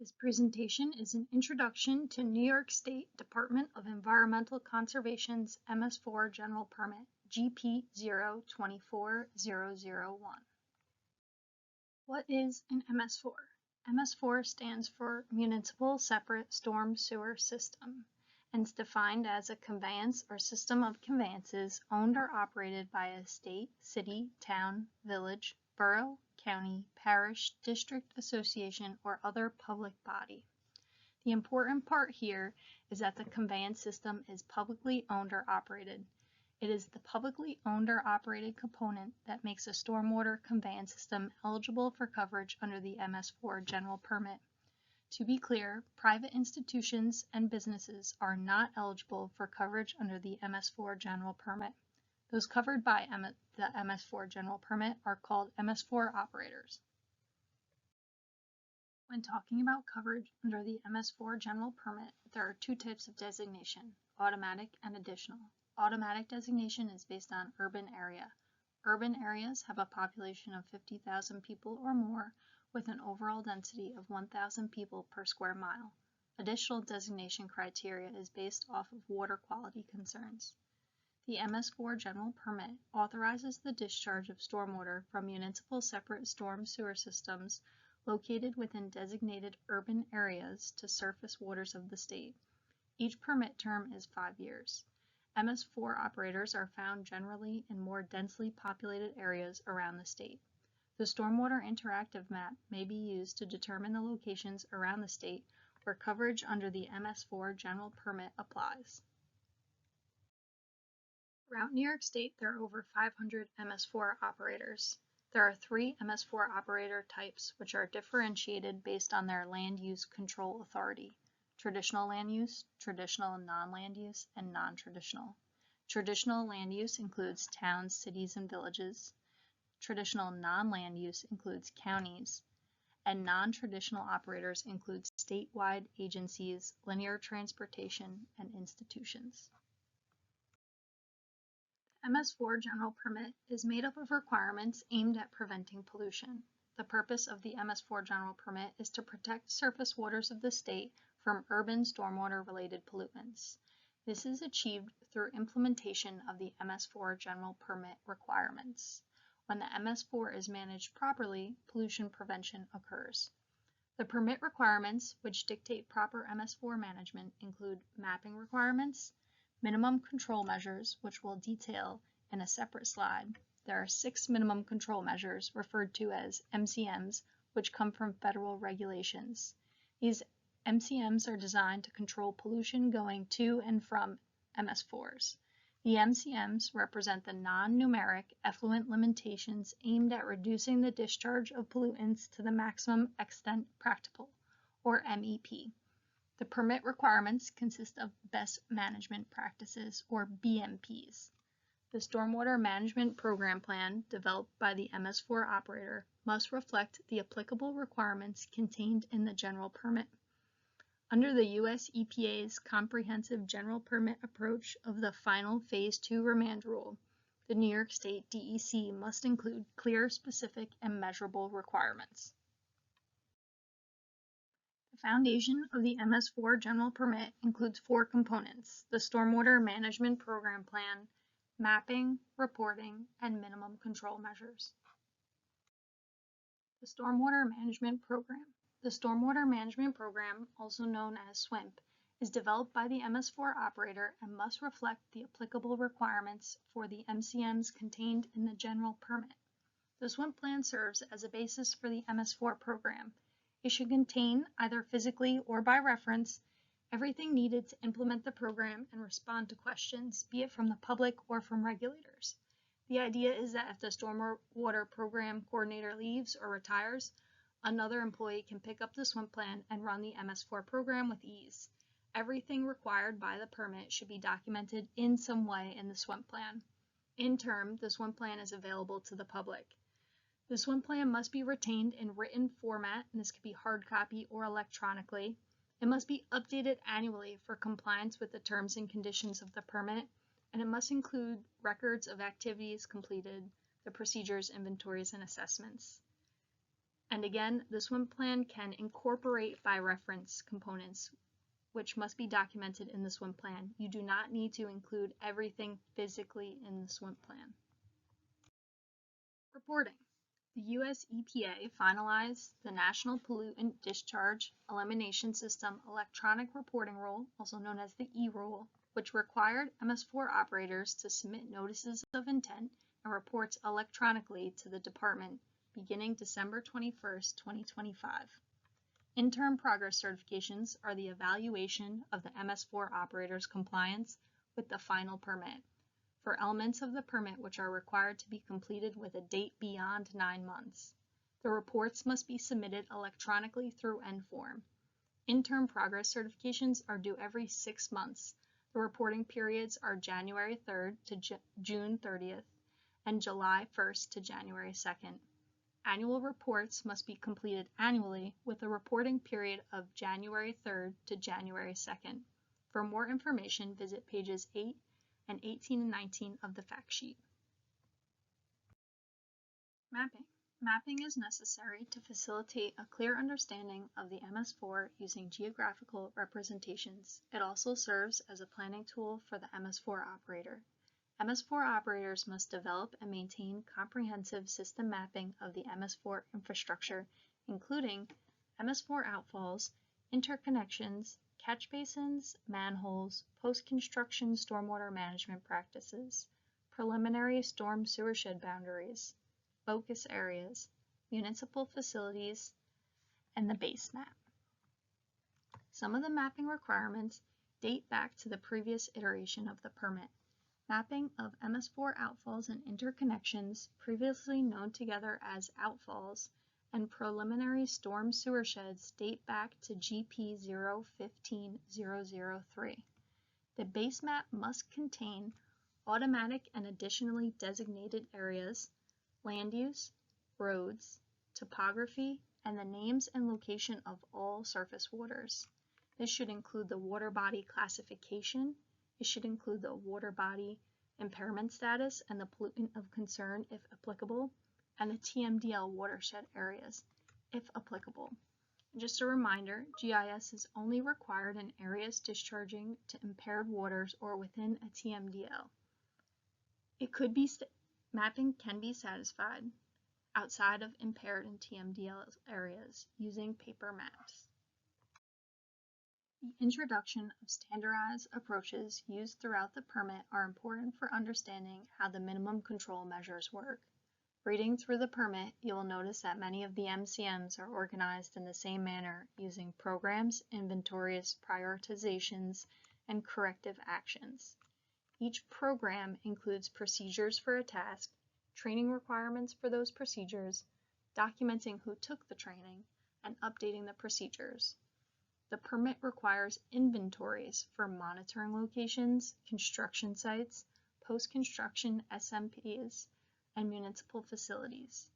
This presentation is an introduction to New York State Department of Environmental Conservation's MS4 General Permit, GP-0-24-001. What is an MS4? MS4 stands for Municipal Separate Storm Sewer System and is defined as a conveyance or system of conveyances owned or operated by a state, city, town, village, borough, county, parish, district, association, or other public body. The important part here is that the conveyance system is publicly owned or operated. It is the publicly owned or operated component that makes a stormwater conveyance system eligible for coverage under the MS4 General Permit. To be clear, private institutions and businesses are not eligible for coverage under the MS4 General Permit. Those covered by the MS4 General Permit are called MS4 operators. When talking about coverage under the MS4 General Permit, there are two types of designation, automatic and additional. Automatic designation is based on urban area. Urban areas have a population of 50,000 people or more with an overall density of 1,000 people per square mile. Additional designation criteria is based off of water quality concerns. The MS4 General Permit authorizes the discharge of stormwater from municipal separate storm sewer systems located within designated urban areas to surface waters of the state. Each permit term is 5 years. MS4 operators are found generally in more densely populated areas around the state. The Stormwater Interactive Map may be used to determine the locations around the state where coverage under the MS4 General Permit applies. Throughout New York State, there are over 500 MS4 operators. There are 3 MS4 operator types, which are differentiated based on their land use control authority: traditional land use, traditional non-land use, and non-traditional. Traditional land use includes towns, cities, and villages. Traditional non-land use includes counties, and non-traditional operators include statewide agencies, linear transportation, and institutions. The MS4 General Permit is made up of requirements aimed at preventing pollution. The purpose of the MS4 General Permit is to protect surface waters of the state from urban stormwater-related pollutants. This is achieved through implementation of the MS4 General Permit requirements. When the MS4 is managed properly, pollution prevention occurs. The permit requirements, which dictate proper MS4 management, include mapping requirements, minimum control measures, which we'll detail in a separate slide. There are 6 minimum control measures, referred to as MCMs, which come from federal regulations. These MCMs are designed to control pollution going to and from MS4s. The MCMs represent the non-numeric effluent limitations aimed at reducing the discharge of pollutants to the maximum extent practicable, or MEP. The permit requirements consist of best management practices, or BMPs. The Stormwater Management Program Plan, developed by the MS4 operator, must reflect the applicable requirements contained in the General Permit. Under the U.S. EPA's comprehensive general permit approach of the final Phase 2 remand rule, the New York State DEC must include clear, specific, and measurable requirements. The foundation of the MS4 General Permit includes 4 components: the Stormwater Management Program Plan, mapping, reporting, and minimum control measures. The Stormwater Management Program. The Stormwater Management Program, also known as SWIMP, is developed by the MS4 operator and must reflect the applicable requirements for the MCMs contained in the General Permit. The SWIMP plan serves as a basis for the MS4 program. It should contain, either physically or by reference, everything needed to implement the program and respond to questions, be it from the public or from regulators. The idea is that if the stormwater program coordinator leaves or retires, another employee can pick up the SWIMP plan and run the MS4 program with ease. Everything required by the permit should be documented in some way in the SWIMP plan. In turn, the SWIMP plan is available to the public. The SWIMP plan must be retained in written format, and this could be hard copy or electronically. It must be updated annually for compliance with the terms and conditions of the permit, and it must include records of activities completed, the procedures, inventories, and assessments. And again, the swim plan can incorporate by reference components, which must be documented in the swim plan. You do not need to include everything physically in the swim plan. Reporting. The U.S. EPA finalized the National Pollutant Discharge Elimination System Electronic Reporting Rule, also known as the E-Rule, which required MS4 operators to submit notices of intent and reports electronically to the department beginning December 21, 2025. Interim progress certifications are the evaluation of the MS4 operator's compliance with the final permit for elements of the permit which are required to be completed with a date beyond 9 months. The reports must be submitted electronically through N-Form. Interim progress certifications are due every 6 months. The reporting periods are January 3rd to June 30th and July 1st to January 2nd. Annual reports must be completed annually with a reporting period of January 3rd to January 2nd. For more information, visit pages 8 and 18 and 19 of the fact sheet. Mapping. Mapping is necessary to facilitate a clear understanding of the MS4 using geographical representations. It also serves as a planning tool for the MS4 operator. MS4 operators must develop and maintain comprehensive system mapping of the MS4 infrastructure, including MS4 outfalls, interconnections, catch basins, manholes, post-construction stormwater management practices, preliminary storm sewershed boundaries, focus areas, municipal facilities, and the base map. Some of the mapping requirements date back to the previous iteration of the permit. Mapping of MS4 outfalls and interconnections, previously known together as outfalls, and preliminary storm sewersheds date back to GP-0-24-003. The base map must contain automatic and additionally designated areas, land use, roads, topography, and the names and location of all surface waters. This should include the water body classification. It should include the water body impairment status and the pollutant of concern if applicable, and the TMDL watershed areas if applicable. And just a reminder, GIS is only required in areas discharging to impaired waters or within a TMDL. Mapping can be satisfied outside of impaired and TMDL areas using paper maps. The introduction of standardized approaches used throughout the permit are important for understanding how the minimum control measures work. Reading through the permit, you will notice that many of the MCMs are organized in the same manner using programs, inventories, prioritizations, and corrective actions. Each program includes procedures for a task, training requirements for those procedures, documenting who took the training, and updating the procedures. The permit requires inventories for monitoring locations, construction sites, post-construction SMPs, and municipal facilities.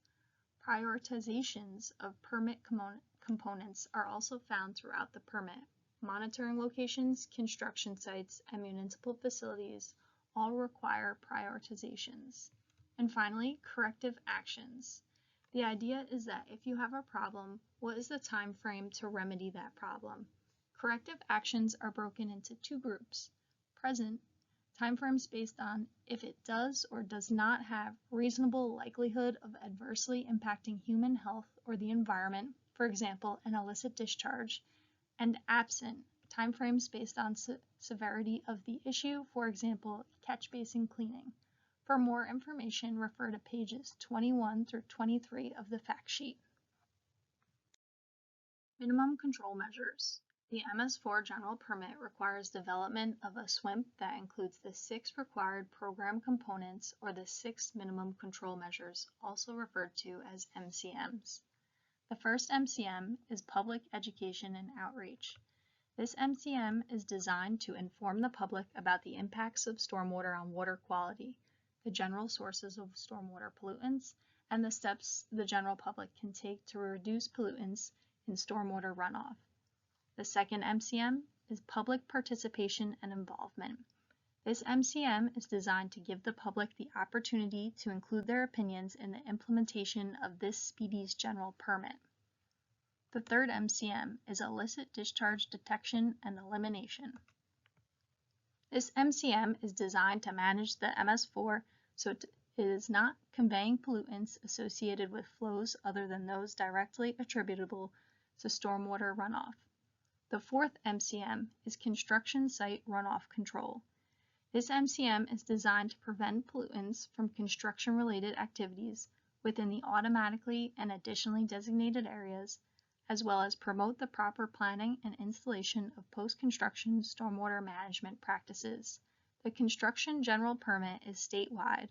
Prioritizations of permit components are also found throughout the permit. Monitoring locations, construction sites, and municipal facilities all require prioritizations. And finally, corrective actions. The idea is that if you have a problem, what is the time frame to remedy that problem? Corrective actions are broken into 2 groups. Present, timeframes based on if it does or does not have reasonable likelihood of adversely impacting human health or the environment, for example, an illicit discharge, and absent, timeframes based on severity of the issue, for example, catch basin cleaning. For more information, refer to pages 21 through 23 of the fact sheet. Minimum control measures. The MS4 General Permit requires development of a SWMP that includes the 6 required program components or the 6 minimum control measures, also referred to as MCMs. The first MCM is Public Education and Outreach. This MCM is designed to inform the public about the impacts of stormwater on water quality, the general sources of stormwater pollutants, and the steps the general public can take to reduce pollutants in stormwater runoff. The second MCM is Public Participation and Involvement. This MCM is designed to give the public the opportunity to include their opinions in the implementation of this species general permit. The third MCM is illicit discharge detection and elimination. This MCM is designed to manage the MS4 so it is not conveying pollutants associated with flows other than those directly attributable to stormwater runoff. The fourth MCM is construction site runoff control. This MCM is designed to prevent pollutants from construction-related activities within the automatically and additionally designated areas, as well as promote the proper planning and installation of post-construction stormwater management practices. The construction general permit is statewide,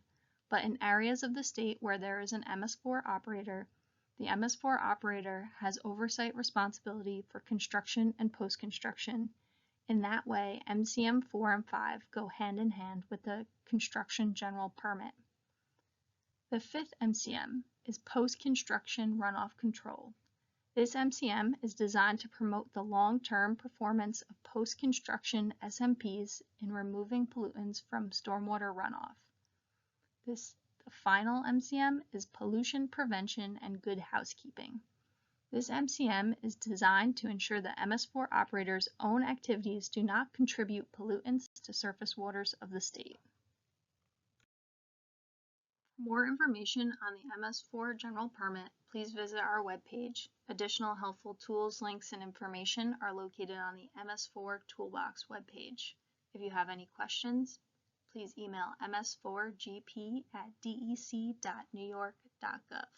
but in areas of the state where there is an MS4 operator, the MS4 operator has oversight responsibility for construction and post-construction. In that way, MCM 4 and 5 go hand in hand with the construction general permit. The fifth MCM is post-construction runoff control. This MCM is designed to promote the long-term performance of post-construction SMPs in removing pollutants from stormwater runoff. The final MCM is pollution prevention and good housekeeping. This MCM is designed to ensure the MS4 operator's own activities do not contribute pollutants to surface waters of the state. For more information on the MS4 General Permit, please visit our webpage. Additional helpful tools, links, and information are located on the MS4 Toolbox webpage. If you have any questions, please email ms4gp@dec.newyork.gov.